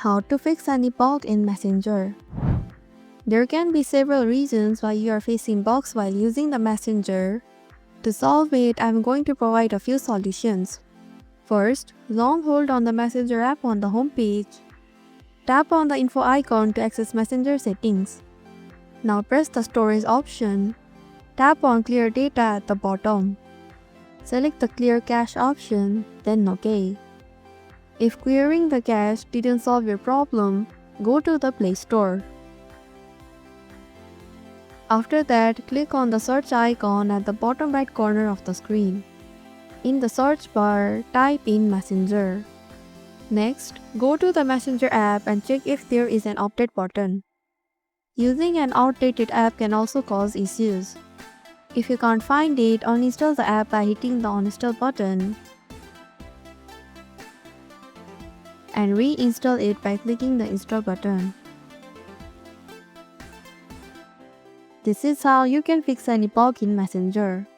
How to fix any bug in Messenger. There can be several reasons why you are facing bugs while using the Messenger. To solve it, I'm going to provide a few solutions. First, long hold on the Messenger app on the home page. Tap on the info icon to access Messenger settings. Now press the storage option. Tap on clear data at the bottom. Select the clear cache option, then OK. If clearing the cache didn't solve your problem, go to the Play Store. After that, click on the search icon at the bottom right corner of the screen. In the search bar, type in Messenger. Next, go to the Messenger app and check if there is an update button. Using an outdated app can also cause issues. If you can't find it, uninstall the app by hitting the uninstall button and reinstall it by clicking the install button. This is how you can fix any bug in Messenger.